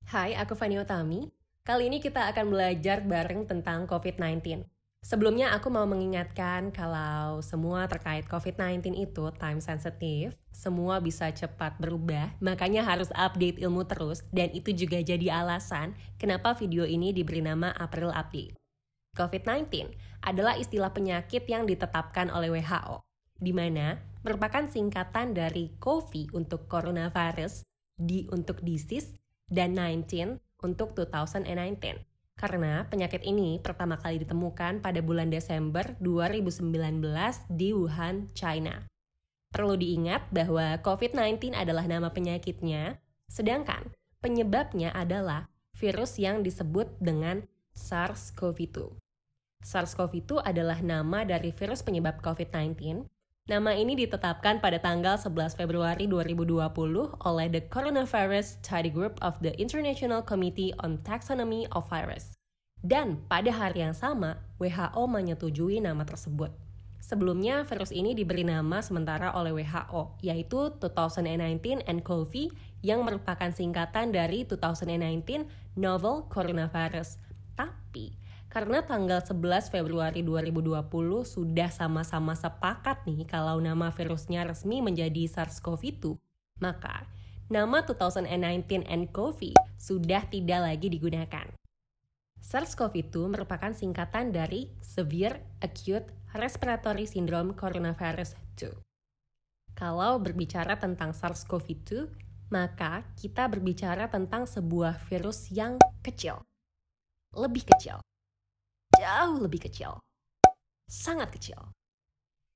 Hai, aku Fani Utami. Kali ini kita akan belajar bareng tentang COVID-19. Sebelumnya aku mau mengingatkan kalau semua terkait COVID-19 itu time sensitive, semua bisa cepat berubah, makanya harus update ilmu terus, dan itu juga jadi alasan kenapa video ini diberi nama April Update. COVID-19 adalah istilah penyakit yang ditetapkan oleh WHO, di mana merupakan singkatan dari COVID untuk coronavirus, D untuk disease, dan 19 untuk 2019. Karena penyakit ini pertama kali ditemukan pada bulan Desember 2019 di Wuhan, China. Perlu diingat bahwa COVID-19 adalah nama penyakitnya, sedangkan penyebabnya adalah virus yang disebut dengan SARS-CoV-2. SARS-CoV-2 adalah nama dari virus penyebab COVID-19. Nama ini ditetapkan pada tanggal 11 Februari 2020 oleh the Coronavirus Study Group of the International Committee on Taxonomy of Virus. Dan pada hari yang sama, WHO menyetujui nama tersebut. Sebelumnya, virus ini diberi nama sementara oleh WHO, yaitu 2019 nCoV yang merupakan singkatan dari 2019 Novel Coronavirus. Tapi, karena tanggal 11 Februari 2020 sudah sama-sama sepakat nih kalau nama virusnya resmi menjadi SARS-CoV-2, maka nama 2019 nCoV sudah tidak lagi digunakan. SARS-CoV-2 merupakan singkatan dari Severe Acute Respiratory Syndrome Coronavirus 2. Kalau berbicara tentang SARS-CoV-2, maka kita berbicara tentang sebuah virus yang kecil. Lebih kecil. Jauh lebih kecil. Sangat kecil.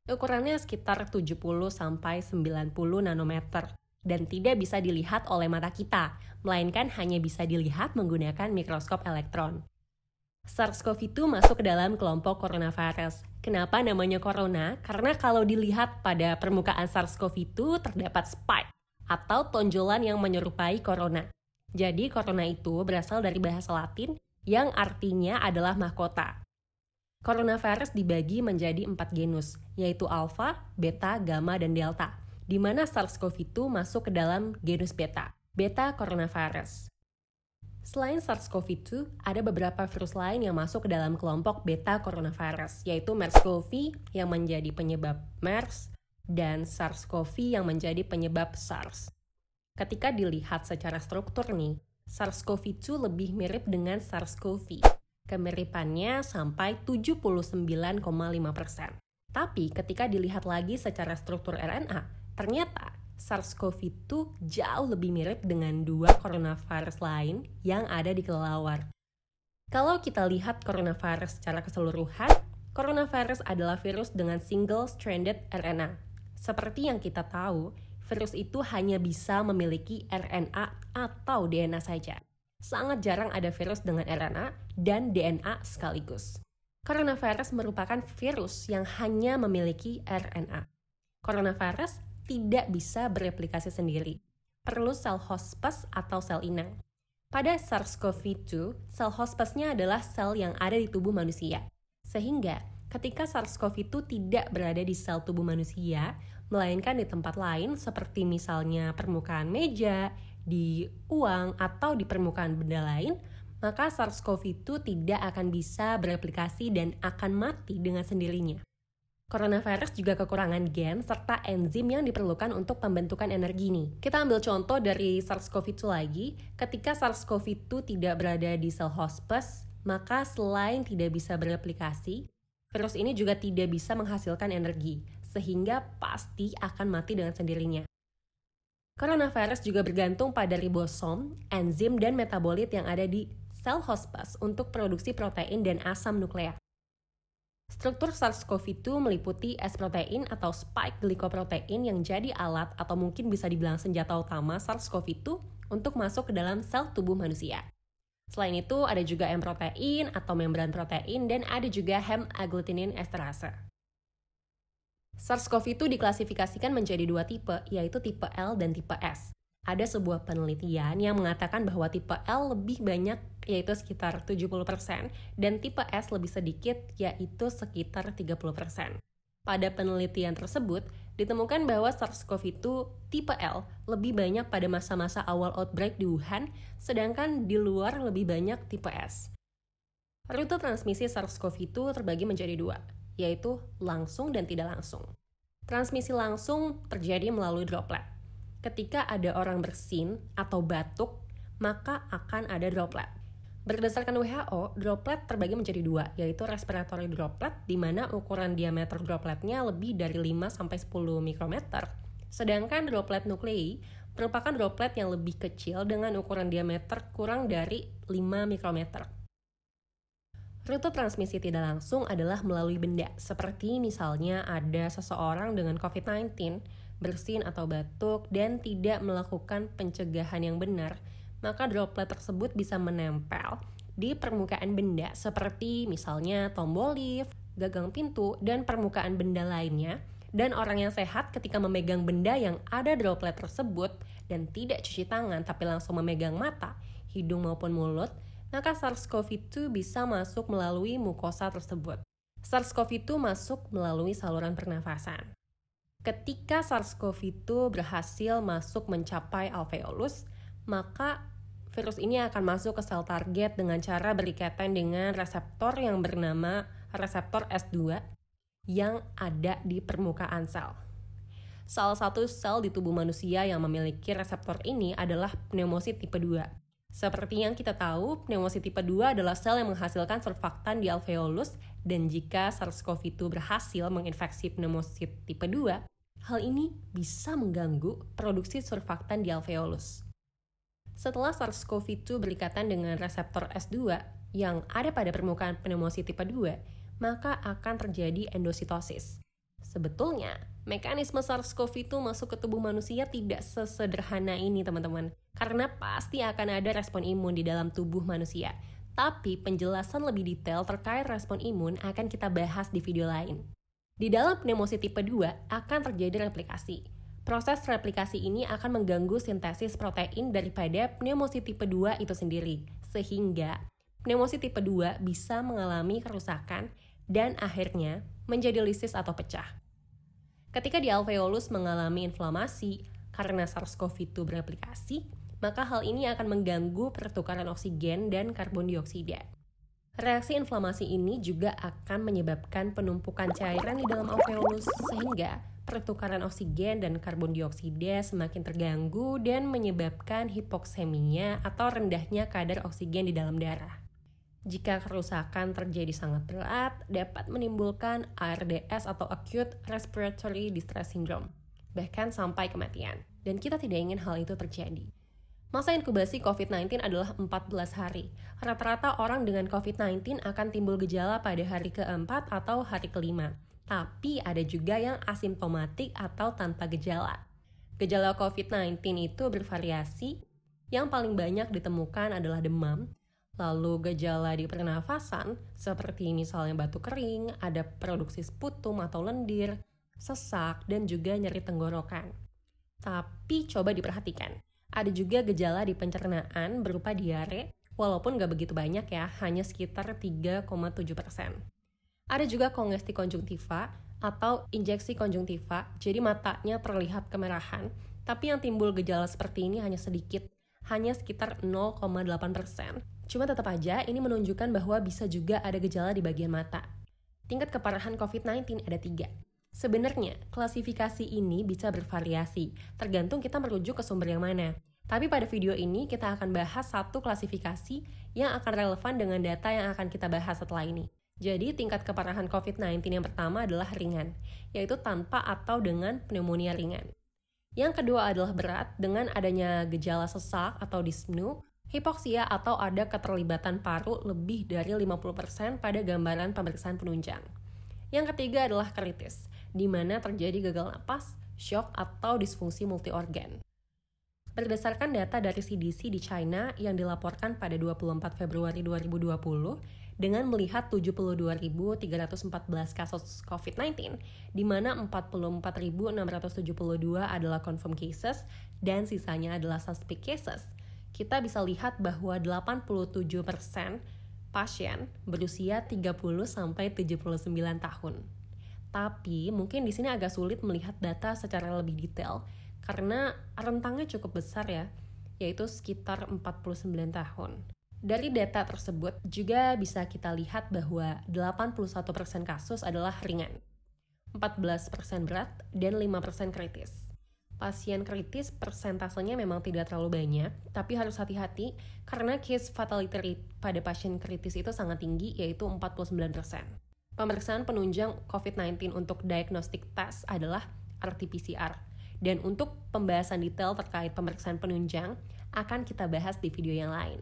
Ukurannya sekitar 70-90 nanometer dan tidak bisa dilihat oleh mata kita, melainkan hanya bisa dilihat menggunakan mikroskop elektron. SARS-CoV-2 masuk ke dalam kelompok coronavirus. Kenapa namanya corona? Karena kalau dilihat pada permukaan SARS-CoV-2 terdapat spike atau tonjolan yang menyerupai corona. Jadi corona itu berasal dari bahasa Latin yang artinya adalah mahkota. Coronavirus dibagi menjadi 4 genus, yaitu alpha, beta, gamma, dan delta, di mana SARS-CoV-2 masuk ke dalam genus beta, beta coronavirus. Selain SARS-CoV-2, ada beberapa virus lain yang masuk ke dalam kelompok beta coronavirus, yaitu MERS-CoV yang menjadi penyebab MERS, dan SARS-CoV yang menjadi penyebab SARS. Ketika dilihat secara struktur nih, SARS-CoV-2 lebih mirip dengan SARS-CoV. Kemiripannya sampai 79,5%. Tapi ketika dilihat lagi secara struktur RNA, ternyata SARS-CoV-2 jauh lebih mirip dengan dua coronavirus lain yang ada di kelelawar. Kalau kita lihat coronavirus secara keseluruhan, coronavirus adalah virus dengan single-stranded RNA. Seperti yang kita tahu, virus itu hanya bisa memiliki RNA atau DNA saja. Sangat jarang ada virus dengan RNA dan DNA sekaligus. Coronavirus merupakan virus yang hanya memiliki RNA. Coronavirus tidak bisa bereplikasi sendiri. Perlu sel hospes atau sel inang. Pada SARS-CoV-2, sel hospesnya adalah sel yang ada di tubuh manusia. Sehingga ketika SARS-CoV-2 tidak berada di sel tubuh manusia, melainkan di tempat lain seperti misalnya permukaan meja, di uang, atau di permukaan benda lain, maka SARS-CoV-2 tidak akan bisa bereplikasi dan akan mati dengan sendirinya. Coronavirus juga kekurangan gen serta enzim yang diperlukan untuk pembentukan energi nih. Kita ambil contoh dari SARS-CoV-2 lagi. Ketika SARS-CoV-2 tidak berada di sel hospes, maka selain tidak bisa bereplikasi, virus ini juga tidak bisa menghasilkan energi, sehingga pasti akan mati dengan sendirinya. Coronavirus juga bergantung pada ribosom, enzim, dan metabolit yang ada di sel hospes untuk produksi protein dan asam nukleat. Struktur SARS-CoV-2 meliputi S-protein atau spike glycoprotein yang jadi alat atau mungkin bisa dibilang senjata utama SARS-CoV-2 untuk masuk ke dalam sel tubuh manusia. Selain itu, ada juga M-protein atau membran protein dan ada juga hemagglutinin esterase. SARS-CoV-2 diklasifikasikan menjadi dua tipe, yaitu tipe L dan tipe S. Ada sebuah penelitian yang mengatakan bahwa tipe L lebih banyak, yaitu sekitar 70%, dan tipe S lebih sedikit, yaitu sekitar 30%. Pada penelitian tersebut, ditemukan bahwa SARS-CoV-2 tipe L lebih banyak pada masa-masa awal outbreak di Wuhan, sedangkan di luar lebih banyak tipe S. Rute transmisi SARS-CoV-2 terbagi menjadi dua, yaitu langsung dan tidak langsung. Transmisi langsung terjadi melalui droplet. Ketika ada orang bersin atau batuk, maka akan ada droplet. Berdasarkan WHO, droplet terbagi menjadi dua, yaitu respiratory droplet, di mana ukuran diameter dropletnya lebih dari 5-10 mikrometer. Sedangkan droplet nuklei merupakan droplet yang lebih kecil dengan ukuran diameter kurang dari 5 mikrometer. Rute transmisi tidak langsung adalah melalui benda, seperti misalnya ada seseorang dengan COVID-19, bersin atau batuk, dan tidak melakukan pencegahan yang benar, maka droplet tersebut bisa menempel di permukaan benda seperti misalnya tombol lift, gagang pintu, dan permukaan benda lainnya. Dan orang yang sehat ketika memegang benda yang ada droplet tersebut dan tidak cuci tangan tapi langsung memegang mata, hidung maupun mulut, maka SARS-CoV-2 bisa masuk melalui mukosa tersebut. SARS-CoV-2 masuk melalui saluran pernafasan. Ketika SARS-CoV-2 berhasil masuk mencapai alveolus, maka virus ini akan masuk ke sel target dengan cara berikatan dengan reseptor yang bernama reseptor S2 yang ada di permukaan sel. Salah satu sel di tubuh manusia yang memiliki reseptor ini adalah pneumosit tipe 2. Seperti yang kita tahu, pneumosit tipe 2 adalah sel yang menghasilkan surfaktan di alveolus, dan jika SARS-CoV-2 berhasil menginfeksi pneumosit tipe 2, hal ini bisa mengganggu produksi surfaktan di alveolus. Setelah SARS-CoV-2 berikatan dengan reseptor S2 yang ada pada permukaan pneumosit tipe 2, maka akan terjadi endositosis. Sebetulnya, mekanisme SARS-CoV-2 masuk ke tubuh manusia tidak sesederhana ini, teman-teman. Karena pasti akan ada respon imun di dalam tubuh manusia. Tapi penjelasan lebih detail terkait respon imun akan kita bahas di video lain. Di dalam pneumosit tipe 2 akan terjadi replikasi. Proses replikasi ini akan mengganggu sintesis protein daripada pneumosit tipe 2 itu sendiri, sehingga pneumosit tipe 2 bisa mengalami kerusakan dan akhirnya menjadi lisis atau pecah. Ketika di alveolus mengalami inflamasi karena SARS-CoV-2 bereplikasi, maka hal ini akan mengganggu pertukaran oksigen dan karbon dioksida. Reaksi inflamasi ini juga akan menyebabkan penumpukan cairan di dalam alveolus, sehingga pertukaran oksigen dan karbon dioksida semakin terganggu dan menyebabkan hipoksemia atau rendahnya kadar oksigen di dalam darah. Jika kerusakan terjadi sangat berat, dapat menimbulkan ARDS atau Acute Respiratory Distress Syndrome, bahkan sampai kematian. Dan kita tidak ingin hal itu terjadi. Masa inkubasi COVID-19 adalah 14 hari. Rata-rata orang dengan COVID-19 akan timbul gejala pada hari keempat atau hari kelima. Tapi ada juga yang asimptomatik atau tanpa gejala. Gejala COVID-19 itu bervariasi. Yang paling banyak ditemukan adalah demam, lalu gejala di pernafasan seperti misalnya batuk kering, ada produksi sputum atau lendir, sesak, dan juga nyeri tenggorokan. Tapi coba diperhatikan, ada juga gejala di pencernaan berupa diare, walaupun nggak begitu banyak ya, hanya sekitar 3,7%. Ada juga kongesti konjungtiva atau injeksi konjungtiva, jadi matanya terlihat kemerahan, tapi yang timbul gejala seperti ini hanya sedikit, hanya sekitar 0,8%. Cuma tetap aja ini menunjukkan bahwa bisa juga ada gejala di bagian mata. Tingkat keparahan COVID-19 ada 3. Sebenarnya, klasifikasi ini bisa bervariasi, tergantung kita merujuk ke sumber yang mana. Tapi pada video ini kita akan bahas satu klasifikasi yang akan relevan dengan data yang akan kita bahas setelah ini. Jadi, tingkat keparahan COVID-19 yang pertama adalah ringan, yaitu tanpa atau dengan pneumonia ringan. Yang kedua adalah berat dengan adanya gejala sesak atau dyspnea, hipoksia atau ada keterlibatan paru lebih dari 50% pada gambaran pemeriksaan penunjang. Yang ketiga adalah kritis, di mana terjadi gagal napas, shock atau disfungsi multiorgan. Berdasarkan data dari CDC di China yang dilaporkan pada 24 Februari 2020, dengan melihat 72.314 kasus COVID-19, di mana 44.672 adalah confirmed cases dan sisanya adalah suspect cases, kita bisa lihat bahwa 87% pasien berusia 30-79 tahun. Tapi mungkin di sini agak sulit melihat data secara lebih detail karena rentangnya cukup besar ya, yaitu sekitar 49 tahun. Dari data tersebut juga bisa kita lihat bahwa 81% kasus adalah ringan, 14% berat, dan 5% kritis. Pasien kritis persentasenya memang tidak terlalu banyak, tapi harus hati-hati karena case fatality rate pada pasien kritis itu sangat tinggi, yaitu 49%. Pemeriksaan penunjang COVID-19 untuk diagnostic test adalah RT-PCR. Dan untuk pembahasan detail terkait pemeriksaan penunjang, akan kita bahas di video yang lain.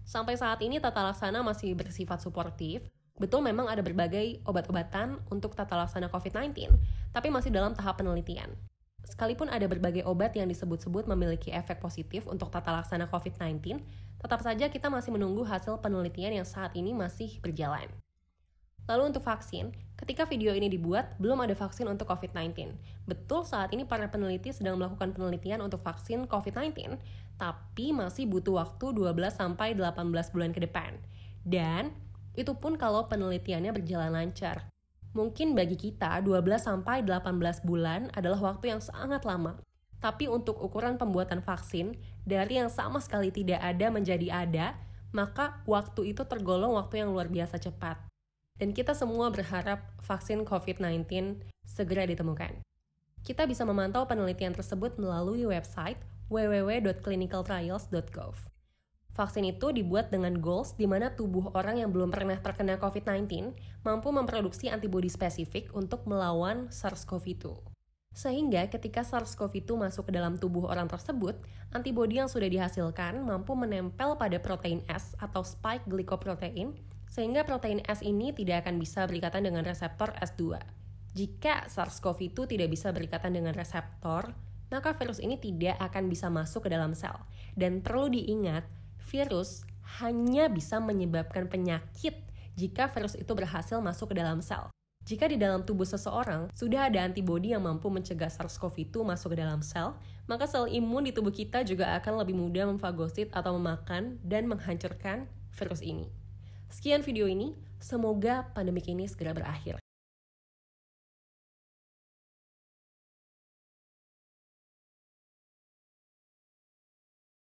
Sampai saat ini tata laksana masih bersifat suportif. Betul memang ada berbagai obat-obatan untuk tata laksana COVID-19, tapi masih dalam tahap penelitian. Sekalipun ada berbagai obat yang disebut-sebut memiliki efek positif untuk tata laksana COVID-19, tetap saja kita masih menunggu hasil penelitian yang saat ini masih berjalan. Lalu untuk vaksin, ketika video ini dibuat, belum ada vaksin untuk COVID-19. Betul saat ini para peneliti sedang melakukan penelitian untuk vaksin COVID-19, tapi masih butuh waktu 12-18 bulan ke depan. Dan itu pun kalau penelitiannya berjalan lancar. Mungkin bagi kita 12-18 bulan adalah waktu yang sangat lama. Tapi untuk ukuran pembuatan vaksin, dari yang sama sekali tidak ada menjadi ada, maka waktu itu tergolong waktu yang luar biasa cepat. Dan kita semua berharap vaksin COVID-19 segera ditemukan. Kita bisa memantau penelitian tersebut melalui website www.clinicaltrials.gov. Vaksin itu dibuat dengan goals di mana tubuh orang yang belum pernah terkena COVID-19 mampu memproduksi antibodi spesifik untuk melawan SARS-CoV-2. Sehingga ketika SARS-CoV-2 masuk ke dalam tubuh orang tersebut, antibodi yang sudah dihasilkan mampu menempel pada protein S atau spike glycoprotein, sehingga protein S ini tidak akan bisa berikatan dengan reseptor S2. Jika SARS-CoV-2 tidak bisa berikatan dengan reseptor, maka virus ini tidak akan bisa masuk ke dalam sel. Dan perlu diingat, virus hanya bisa menyebabkan penyakit jika virus itu berhasil masuk ke dalam sel. Jika di dalam tubuh seseorang sudah ada antibodi yang mampu mencegah SARS-CoV-2 masuk ke dalam sel, maka sel imun di tubuh kita juga akan lebih mudah memfagosit atau memakan dan menghancurkan virus ini. Sekian video ini, semoga pandemik ini segera berakhir.